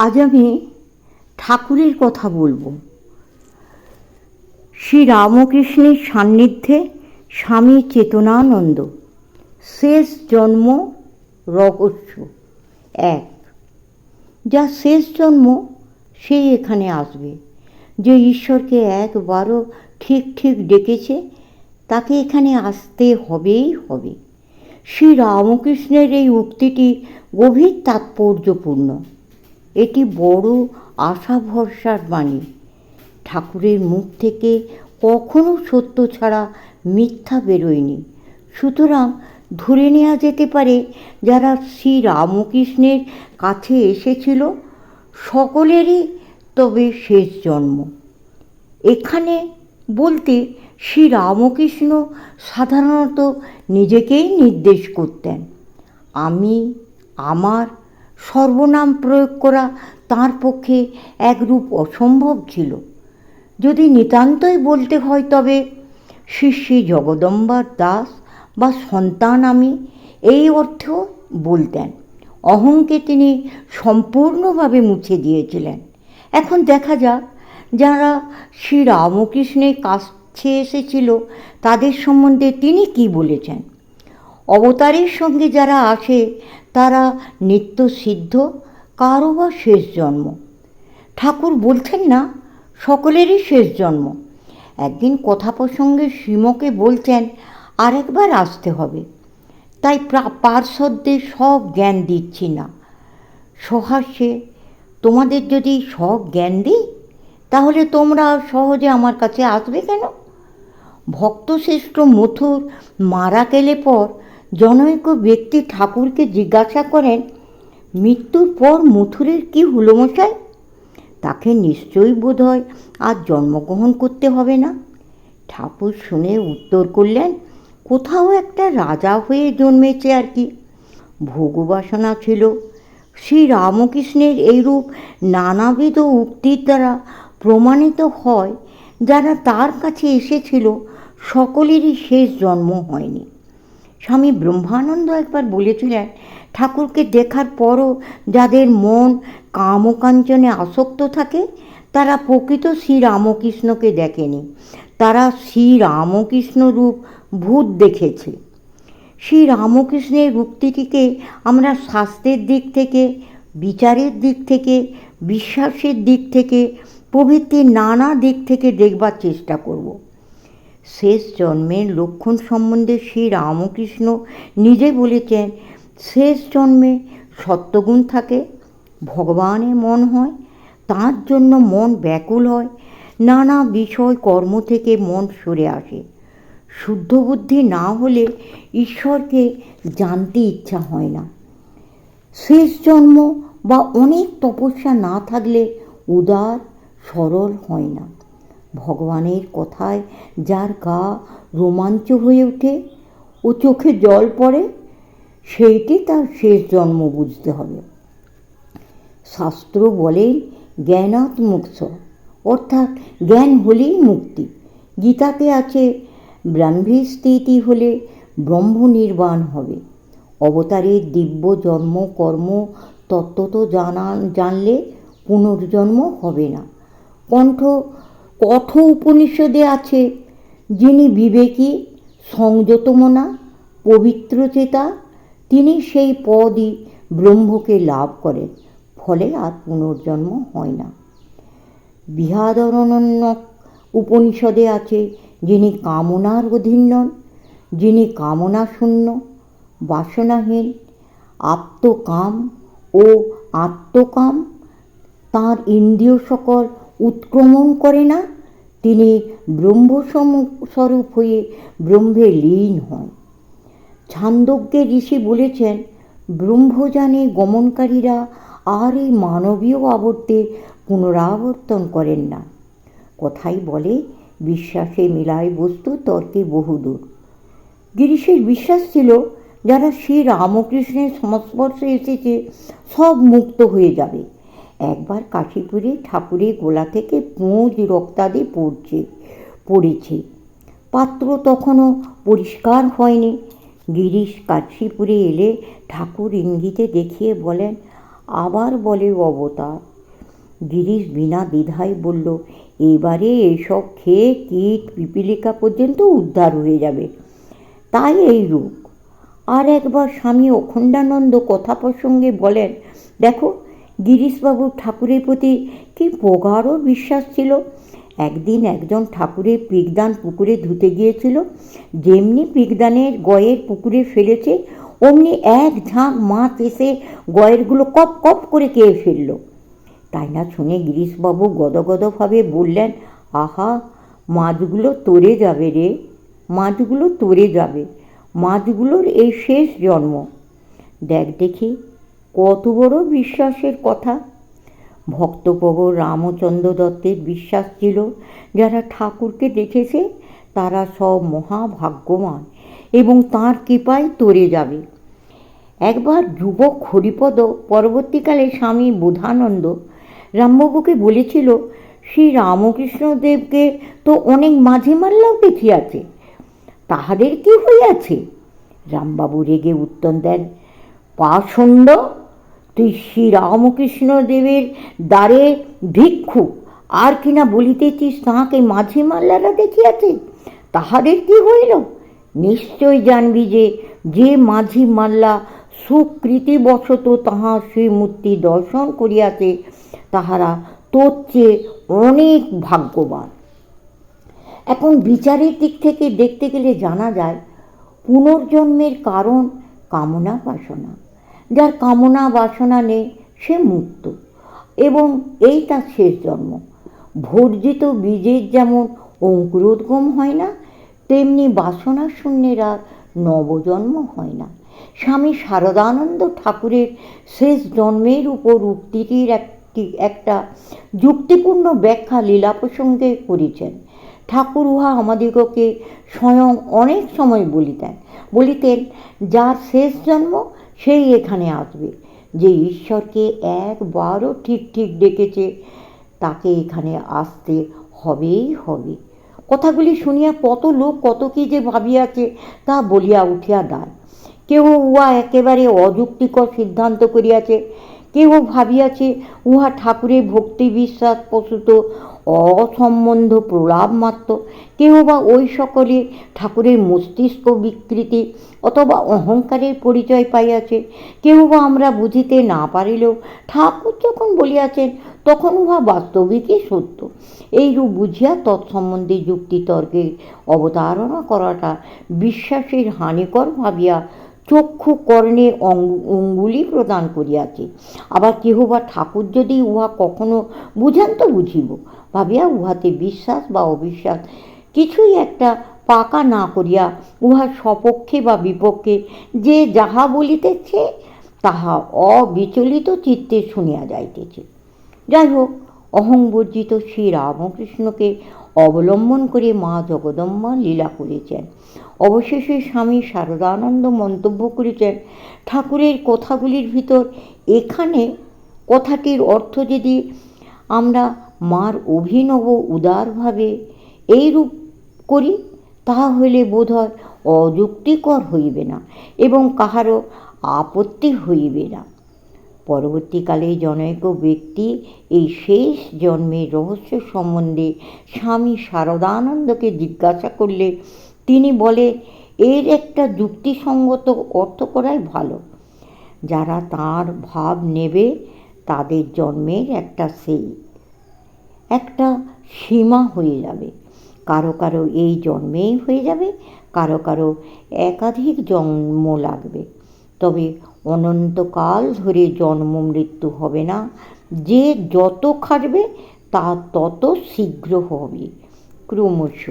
আজ আমি ঠাকুরের কথা বলবো। শ্রী রামকৃষ্ণের সান্নিধ্যে স্বামী চেতনানন্দ, শেষ জন্ম রহস্য। এক, যা শেষ জন্ম সেই এখানে আসবে। যে ঈশ্বরকে একবারও ঠিক ঠিক ডেকেছে তাকে এখানে আসতে হবেই হবে। শ্রী রামকৃষ্ণের এই উক্তিটি গভীর তাৎপর্যপূর্ণ। এটি বড় আশা ভরসার বাণী। ঠাকুরের মুখ থেকে কখনো সত্য ছাড়া মিথ্যা বেরোয়নি। সুতরাং ধরে নেওয়া যেতে পারে যারা শ্রী রামকৃষ্ণের কাছে এসেছিল সকলেরই তবে শেষ জন্ম এখানে বলতে শ্রী রামকৃষ্ণ সাধারণত নিজেকেই নির্দেশ করতেন। আমি, আমার সর্বনাম প্রয়োগ করা তাঁর পক্ষে একরূপ অসম্ভব ছিল। যদি নিতান্তই বলতে হয় তবে শ্রী শ্রী জগদম্বার দাস বা সন্তান আমি, এই অর্থেও বলতেন। অহংকে তিনি সম্পূর্ণভাবে মুছে দিয়েছিলেন। এখন দেখা যাক যারা শ্রী রামকৃষ্ণের কাছে এসেছিল তাদের সম্বন্ধে তিনি কি বলেছেন। অবতারের সঙ্গে যারা আসে তারা নিত্য সিদ্ধ, কারো বা শেষ জন্ম। ঠাকুর বলছেন না সকলেরই শেষ জন্ম। একদিন কথা প্রসঙ্গে শ্রীমকে বলছেন আরেকবার আসতে হবে, তাই পার্শ্বদের সব জ্ঞান দিচ্ছি না। সহাস্যে, তোমাদের যদি সব জ্ঞান দিই তাহলে তোমরা সহজে আমার কাছে আসবে কেন? ভক্তশ্রেষ্ঠ মথুর মারা গেলে পর জনৈক ব্যক্তি ঠাকুরকে জিজ্ঞাসা করেন, মৃত্যুর পর মথুরের কি হলো মশাই? তাকে নিশ্চয়ই বোধ হয় আর জন্মগ্রহণ করতে হবে না। ঠাকুর শুনে উত্তর করলেন, কোথাও একটা রাজা হয়ে জন্মেছে আর কি। ভোগবাসনা ছিল। শ্রী রামকৃষ্ণের এইরূপ নানাবিধ উক্তির দ্বারা প্রমাণিত হয় যারা তার কাছে এসেছিল সকলেরই শেষ জন্ম হয়নি। স্বামী ব্রহ্মানন্দ একবার বলেছিলেন, ঠাকুরকে দেখার পরও যাদের মন কামকাঞ্চনে আসক্ত থাকে তারা প্রকৃত শ্রী রামকৃষ্ণকে দেখেনি, তারা শ্রী রামকৃষ্ণ রূপ ভূত দেখেছে। শ্রী রামকৃষ্ণের উক্তিটিকে আমরা শাস্ত্রের দিক থেকে, বিচারের দিক থেকে, বিশ্বাসের দিক থেকে প্রভৃতি নানা দিক থেকে দেখবার চেষ্টা করব। শেষ জন্মের লক্ষণ সম্বন্ধে শ্রী রামকৃষ্ণ নিজে বলেছেন, শেষ জন্মে সত্যগুণ থাকে, ভগবানে মন হয়, তাঁর জন্য মন ব্যাকুল হয়, নানা বিষয় কর্ম থেকে মন সরে আসে। শুদ্ধ বুদ্ধি না হলে ঈশ্বরকে জানতে ইচ্ছা হয় না। শেষ জন্ম বা অনেক তপস্যা না থাকলে উদার সরল হয় না। ভগবানের কথায় যার গা রোমাঞ্চ হয়ে ওঠে ও চোখে জল পড়ে, সেইটি তার শেষ জন্ম বুঝতে হবে। শাস্ত্র বলেন জ্ঞানাৎ মোক্ষ, অর্থাৎ জ্ঞান হলেই মুক্তি। গীতাতে আছে ব্রহ্মে স্থিতি হলে ব্রহ্ম নির্বাণ হবে। অবতারের দিব্য জন্ম কর্ম তত্ত্ব জানলে পুনর্জন্ম হবে না। কঠ উপনিষদে আছে, যিনি বিবেকী, সংযতমনা, পবিত্র চেতা, তিনি সেই পদই ব্রহ্মকে লাভ করেন, ফলে আর পুনর্জন্ম হয় না। বৃহদারণ্যক উপনিষদে আছে, যিনি কামনার অধীন নন, যিনি কামনা শূন্য, বাসনাহীন, আপ্তকাম ও আত্মকাম তাঁর ইন্দ্রিয় সকল উৎক্রমণ করে না, তিনি ব্রহ্মস্বরূপ হয়ে ব্রহ্মে লীন হন। ছান্দোগ্যে ঋষি বলেছেন, ব্রহ্মজানে গমনকারীরা আর এই মানবীয় আবর্তে পুনরাবর্তন করেন না। কথাই বলে, বিশ্বাসে মিলায় বস্তু, তর্কে বহুদূর। গিরিশের বিশ্বাস ছিল যারা শ্রী রামকৃষ্ণের সংস্পর্শে এসেছে সব মুক্ত হয়ে যাবে। একবার কাশীপুরে ঠাকুরের গোলা থেকে পুঁজ রক্তাদি পড়েছে। পাত্র তখনও পরিষ্কার হয়নি। গিরিশ কাশীপুরে এলে ঠাকুর ইঙ্গিতে দেখিয়ে বলেন, আবার বলে অবতার। গিরিশ বিনা দ্বিধায় বলল, এবারে এসব খেয়ে কীট পিপীলিকা পর্যন্ত উদ্ধার হয়ে যাবে, তাই এই রূপ। আর একবার স্বামী অখণ্ডানন্দ কথা প্রসঙ্গে বলেন, দেখো গিরিশবাবুর ঠাকুরের প্রতি কি প্রগাঢ় বিশ্বাস ছিল। একদিন একজন ঠাকুরের পিগদান পুকুরে ধুতে গিয়েছিল, যেমনি পিগদানের গয়ের পুকুরে ফেলেছে অমনি এক ঝাঁক মাছ এসে গয়েরগুলো কপ কপ করে খেয়ে ফেলল। তাই না শুনে গিরিশবাবু গদগদভাবে বললেন, আহা, মাছগুলো তরে যাবে রে, মাছগুলো তরে যাবে, মাছগুলোর এই শেষ জন্ম। দেখ দেখি কত বড় বিশ্বাসের কথা। ভক্তপ্রবর রামচন্দ্র দত্তের বিশ্বাস ছিল, যারা ঠাকুরকে দেখেছে তারা সব মহাভাগ্যবান এবং তাঁর কৃপায় তরে যাবে। একবার যুবক হরিপদ পরবর্তীকালে স্বামী বোধানন্দ রামবাবুকে বলেছিল, শ্রী রামকৃষ্ণদেবকে তো অনেক মাঝি মাল্লাও দেখিয়াছে, তাহাদের কি হইয়াছে? রামবাবু রেগে উত্তর দেন, পাষণ্ড, তুই শ্রী রামকৃষ্ণদেবের দ্বারে ভিক্ষুক, আর কিনা বলিতেছিস তাহাকে মাঝি মাল্লারা দেখিয়াছে, তাহাদের কি হইল? নিশ্চয় জানবি যে যে মাঝি মাল্লা সুকৃতিবশত তাহার শ্রীমূর্তি দর্শন করিয়াছে তাহারা তোর চেয়ে অনেক ভাগ্যবান। এখন বিচারের দিক থেকে দেখতে গেলে জানা যায় পুনর্জন্মের কারণ কামনা বাসনা। যার কামনা বাসনা নেই সে মুক্ত এবং এই তার শেষ জন্ম। ভর্জিত বীজের যেমন অঙ্কুরোদ্গম হয় না, তেমনি বাসনা শূন্যের আর নবজন্ম হয় না। স্বামী শারদানন্দ ঠাকুরের শেষ জন্মের উপর উক্তিটির একটা যুক্তিপূর্ণ ব্যাখ্যা লীলা প্রসঙ্গে করেছেন। ঠাকুর উহা আমাদিগকে স্বয়ং অনেক সময় বলিতেন, যার শেষ জন্ম সেই এখানে আসবে, যে ঈশ্বরকে একবারও ঠিক ঠিক ডেকেছে তাকে এখানে আসতে হবেই হবে। কথাগুলি শুনিয়া কত লোক কত কি যে ভাবিয়াছে তা বলিয়া উঠিয়া দায়। কেহ উহা একেবারে অযুক্তিকর সিদ্ধান্ত করিয়াছে, কেহ ভাবিয়াছে উহা ঠাকুরের ভক্তি বিশ্বাস প্রসূত অসম্বন্ধ প্রলাপ মাত্র, কেহ বা ওই সকলে ঠাকুরের মস্তিষ্ক বিকৃতি অথবা অহংকারের পরিচয় পাইয়াছে, কেহ বা আমরা বুঝিতে না পারিলেও ঠাকুর যখন বলিয়াছেন তখন উহা বাস্তবিকই সত্য, এইরূপ বুঝিয়া তৎসম্বন্ধে যুক্তিতর্কের অবতারণা করাটা বিশ্বাসের হানিকর ভাবিয়া চক্ষু কর্ণে অঙ্গুলি প্রদান করিয়াছে। আবার কেহ বা ঠাকুর যদি উহা কখনো বুঝান তো বুঝিব ভাবিয়া উহাতে বিশ্বাস বা অবিশ্বাস কিছুই একটা পাকা না করিয়া উহার সপক্ষে বা বিপক্ষে যে যাহা বলিতেছে তাহা অবিচলিত চিত্তে শুনিয়া যাইতেছে। যাই হোক, অহংবর্জিত শ্রী রামকৃষ্ণকে অবলম্বন করে মা জগদম্বা লীলা করেছেন। অবশেষে স্বামী শারদানন্দ মন্তব্য করেছেন, ঠাকুরের কথাগুলির ভিতর এখানে কথাটির অর্থ যদি আমরা মার অভিনব উদারভাবে এইরূপ করি তাহা হইলে বোধ হয় অযুক্তিকর হইবে না এবং কাহারও আপত্তি হইবে না। পরবর্তীকালে জনৈক ব্যক্তি এই শেষ জন্মের রহস্য সম্বন্ধে স্বামী শারদানন্দকে জিজ্ঞাসা করলে তিনি বলেন, এর একটা যুক্তিসঙ্গত অর্থ করাই ভালো। যারা তাঁর ভাব নেবে তাদের জন্মের একটা সীমা হয়ে যাবে। কারো কারো এই জন্মেই হয়ে যাবে, কারো কারো একাধিক জন্ম লাগবে, তবে অনন্তকাল ধরে জন্ম মৃত্যু হবে না। যে যত খাটবে তা তত শীঘ্র হবে ক্রমশ।